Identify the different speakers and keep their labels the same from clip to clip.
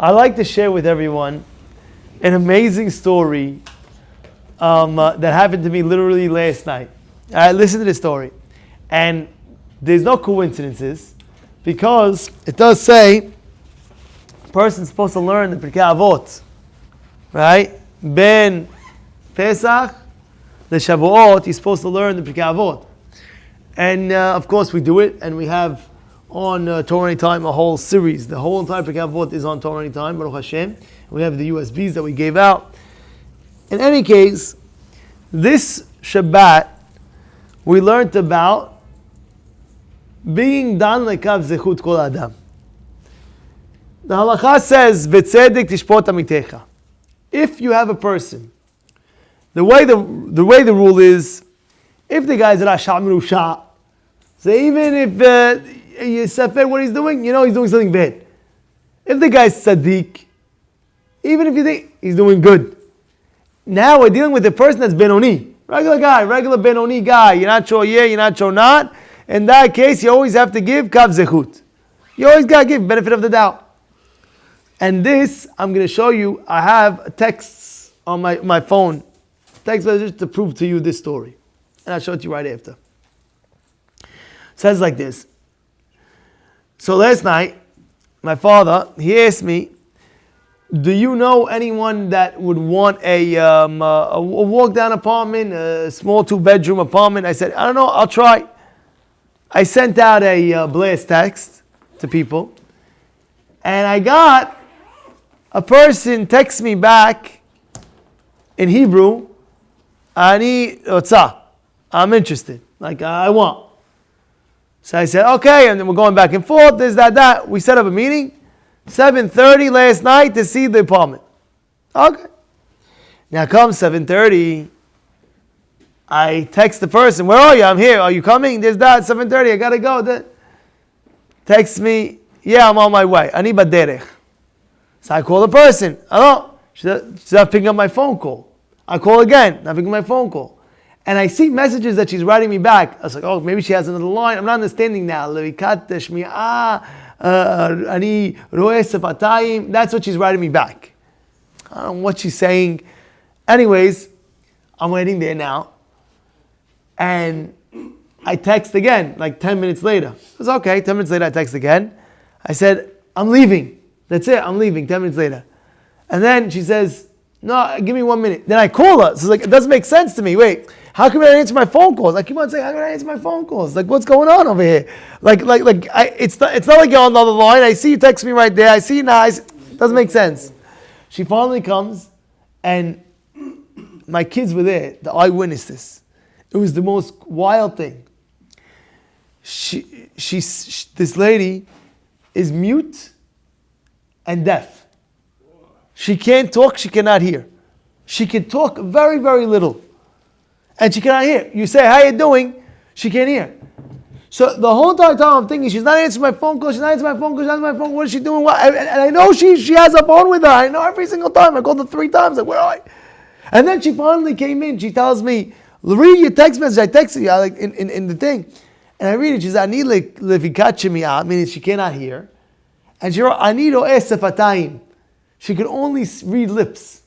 Speaker 1: I'd like to share with everyone an amazing story that happened to me literally last night. Listen to this story. And there's no coincidences because it does say a person's supposed to learn the Pirkei Avot, right? Ben Pesach, the Shavuot, he's supposed to learn the Pirkei Avot. And of course we do it, and we have on Torah Anytime a whole series. The whole entire Pirkei Avot is on Torah Anytime, Baruch Hashem. We have the USBs that we gave out. In any case, this Shabbat, we learned about being dan lekav zechut kol adam. The halacha says, "V'tzedek tishpot amitecha." If you have a person, the way the rule is, if the guy's rasha merusha, so even if you sefer what he's doing, you know he's doing something bad. If the guy's tzaddik, even if you think he's doing good, now we're dealing with a person that's benoni, regular guy, regular benoni guy. You're not sure yeah, you're not sure not. In that case, you always have to give kav zechut. You always got to give benefit of the doubt. And this, I'm going to show you, I have texts on my phone, text messages to prove to you this story. And I'll show it to you right after. It says like this. So last night, my father, he asked me, do you know anyone that would want a walk-down apartment, a small 2-bedroom apartment? I said, I don't know, I'll try. I sent out a blast text to people, and I got a person text me back in Hebrew, Ani Otza, I'm interested, like I want. So I said, okay, and then we're going back and forth, this, that. We set up a meeting, 7:30 last night to see the apartment. Okay. Now comes 7:30, I text the person, where are you? I'm here. Are you coming? There's that, 7:30, I gotta go. Text me, yeah, I'm on my way. Ani baderech. So I call the person. Hello? She's not picking up my phone call. I call again, not picking up my phone call. And I see messages that she's writing me back. I was like, oh, maybe she has another line. I'm not understanding now. That's what she's writing me back. I don't know what she's saying. Anyways, I'm waiting there now. And I text again, like 10 minutes later. It was okay. 10 minutes later, I text again. I said, I'm leaving. That's it. I'm leaving 10 minutes later. And then she says, no, give me 1 minute. Then I call her. So it's like, it doesn't make sense to me. Wait, how come I don't answer my phone calls? I keep on saying, how can I answer my phone calls? Like, what's going on over here? It's not like you're on the other line. I see you text me right there. I see you now. It doesn't make sense. She finally comes, and my kids were there. The eyewitnesses. It was the most wild thing. This lady is mute and deaf. She can't talk, she cannot hear. She can talk very, very little. And she cannot hear. You say, how you doing? She can't hear. So the whole entire time I'm thinking, she's not answering my phone call, what is she doing? And I know she has a phone with her. I know every single time. I called her 3 times, like, where are I? And then she finally came in. She tells me, read your text message. I texted you like in the thing. And I read it. She says, I need levikachimia, meaning she cannot hear. And she wrote, I need oesefatayim. She could only read lips.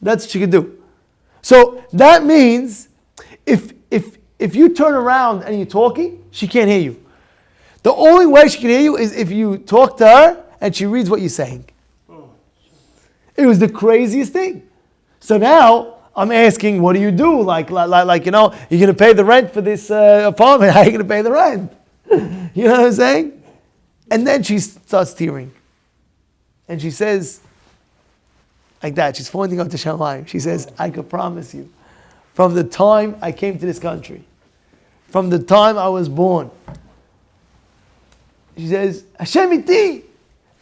Speaker 1: That's what she could do. So that means if you turn around and you're talking, she can't hear you. The only way she can hear you is if you talk to her and she reads what you're saying. It was the craziest thing. So now I'm asking, what do you do? Like you know, you're going to pay the rent for this apartment. How are you going to pay the rent? You know what I'm saying? And then she starts tearing. And she says, like that, she's pointing up to Shamayim. She says, I could promise you, from the time I came to this country, from the time I was born, she says, Hashem iti.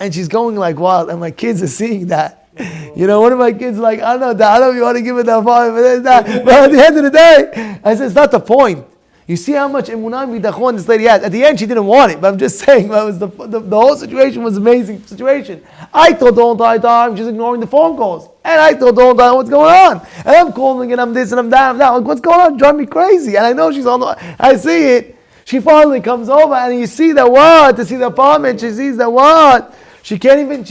Speaker 1: And she's going like wild, and my kids are seeing that. You know, one of my kids like, I don't know if you want to give it that far, but at the end of the day, I said, it's not the point. You see how much emunah and bitachon this lady had. At the end, she didn't want it, but I'm just saying that was the whole situation was an amazing situation. I thought the whole entire time she's ignoring the phone calls, and I thought the whole time what's going on, and I'm calling and I'm this and I'm that, like, what's going on? Drive me crazy, and I know she's on. I see it. She finally comes over, and you see the what? To see the apartment, she sees the what? She can't even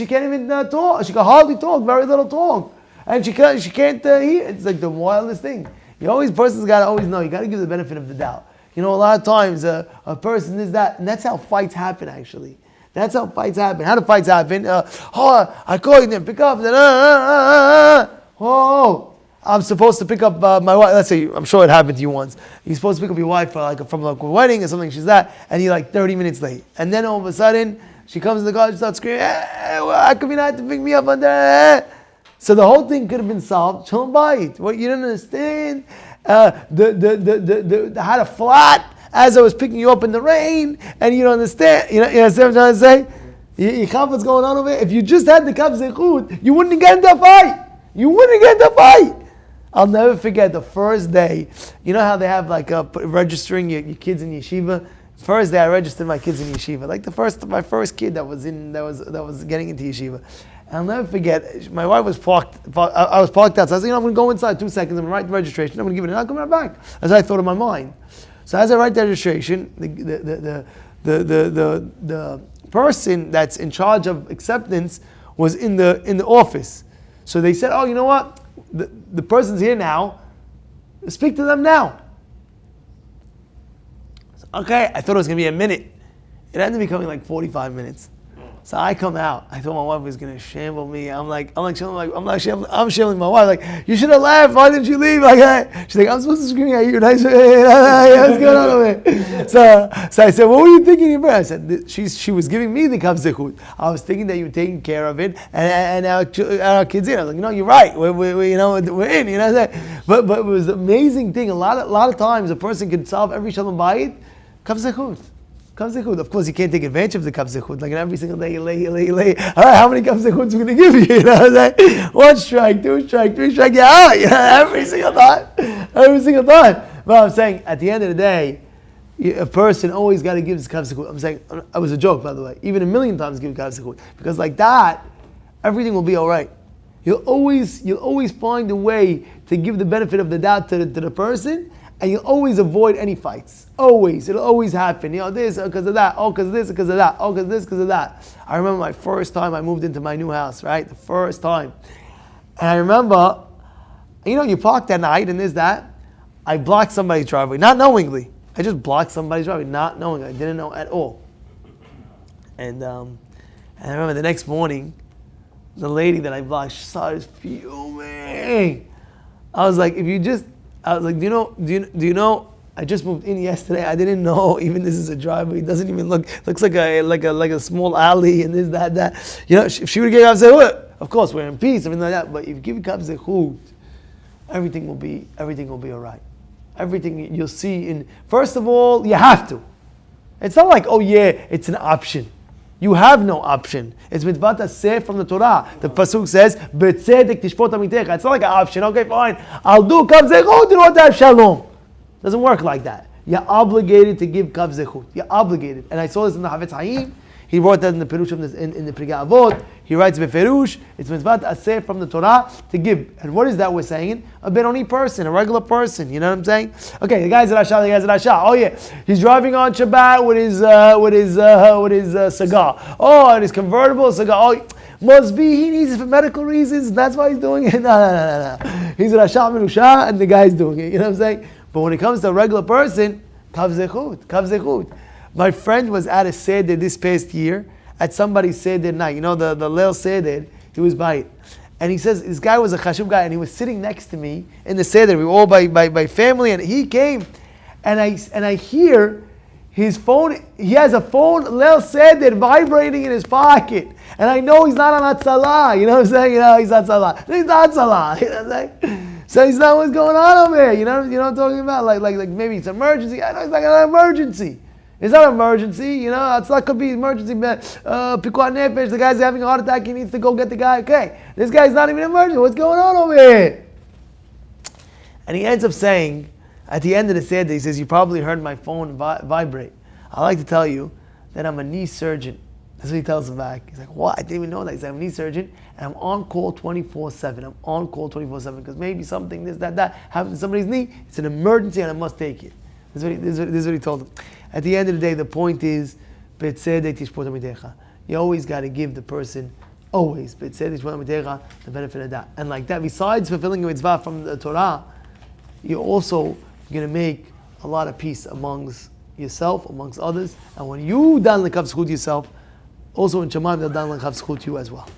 Speaker 1: talk. She can hardly talk, very little talk. And she can't hear. It's like the wildest thing. Person's got to always know, you got to give the benefit of the doubt. A lot of times a person is that, and that's how fights happen actually. That's how fights happen. How do fights happen? I call you, didn't pick up. I'm supposed to pick up my wife. Let's say, I'm sure it happened to you once. You're supposed to pick up your wife from a wedding or something. She's that, and you're like 30 minutes late. And then all of a sudden, she comes in the car, she starts screaming, how come you not to pick me up on that? So the whole thing could have been solved. Shalom bayit. What you didn't understand, I had a flat as I was picking you up in the rain, and you don't understand. You understand what I'm trying to say? You have what's going on over here. If you just had the kav zechut, you wouldn't get into a fight. You wouldn't get into a fight. I'll never forget the first day. You know how they have like registering your kids in yeshiva? First day I registered my kids in yeshiva. Like my first kid that was getting into yeshiva. And I'll never forget, my wife was parked. I was parked outside. I said, I'm going to go inside 2 seconds. I'm going to write the registration. I'm going to give it. And I'll come right back. As I thought in my mind. So as I write the registration, the person that's in charge of acceptance was in the office. So they said, you know what? The person's here now. Speak to them now. So, okay, I thought it was going to be a minute. It ended up becoming like 45 minutes. So I come out. I thought my wife was gonna shamble me. I'm shambling my wife. Like, you should have left. Why didn't you leave? She's like, I'm supposed to scream at you. And I said, what's going on over here? So I said, what were you thinking in your brain? I said, she was giving me the kav zechut. I was thinking that you were taking care of it, and our kids in. I was like, you're right. We're in. But it was an amazing thing. A lot of times a person can solve every shalom bayit kav zechut. Kav zechut. Of course, you can't take advantage of the kav zechut. Like every single day, you lay. All right, how many kav zechuts are we going to give you? Like, 1 strike, 2 strike, 3 strike. You're out. Every single time. But I'm saying, at the end of the day, a person always got to give his kav zechut. I'm saying, it was a joke, by the way. Even 1,000,000 times give kav zechut, because like that, everything will be all right. You'll always find a way to give the benefit of the doubt to the person. And you'll always avoid any fights. Always. It'll always happen. This because of that. Because of this, because of that. Because of this, because of that. I remember my first time I moved into my new house, right? The first time. And I remember, you parked at night and there's that. I blocked somebody's driveway, not knowingly. I just blocked somebody's driveway, not knowing. I didn't know at all. And I remember the next morning, the lady that I blocked, she started fuming. I was like, do you know? I just moved in yesterday. I didn't know even this is a driveway. It doesn't even looks like a small alley and this, that. If she would give kav zechut, of course we're in peace, everything like that. But if you give kav zechut, everything will be all right. Everything you'll see first of all, you have to. It's not like, it's an option. You have no option. It's mitzvah aseh from the Torah. The pasuk says, "B'tzedek tishpot amitecha." It's not like an option. Okay, fine. I'll do kav zechut in order to have shalom. Doesn't work like that. You're obligated to give kav zechut. You're obligated. And I saw this in the Havetz Haim. He wrote that in the Perush in the Prigei Avot. He writes beferush. It's mitzvah aseh from the Torah to give. And what is that we're saying? A Benoni person, a regular person. You know what I'm saying? Okay, the guy's at Rasha. Oh yeah, he's driving on Shabbat with his cigar. Oh, and his convertible cigar. Oh, must be he needs it for medical reasons. That's why he's doing it. No. He's at Rasha Menusha, and the guy's doing it. You know what I'm saying? But when it comes to a regular person, kav zechut. My friend was at a seder this past year, at somebody's seder night. The Leil Seder, he was by it. And he says, this guy was a chashuv guy, and he was sitting next to me in the seder. We were all by family, and he came, and I hear his phone, he has a phone, Leil Seder, vibrating in his pocket. And I know he's not on Hatzalah. You know what I'm saying? He's not Hatzalah. He's not Hatzalah. You know what I'm saying? So he's not what's going on over here. You know what I'm talking about? Like maybe it's emergency. I know it's like an emergency. It's not an emergency, it's not could be emergency. Pikuat nefesh, the guy's having a heart attack, he needs to go get the guy. Okay, this guy's not even emergency. What's going on over here? And he ends up saying, at the end of the seder, he says, you probably heard my phone vibrate. I like to tell you that I'm a knee surgeon. That's what he tells him back. He's like, what? I didn't even know that. He's like, I'm a knee surgeon, and I'm on call 24/7. I'm on call 24/7 because maybe something, this, that happens to somebody's knee. It's an emergency, and I must take it. This is what he told him. At the end of the day, the point is, you always got to give the person always the benefit of that. And like that, besides fulfilling a mitzvah from the Torah, you're also going to make a lot of peace amongst yourself, amongst others. And when you dan l'kav zchut yourself, also in Shemaim they'll dan l'kav zchut you as well.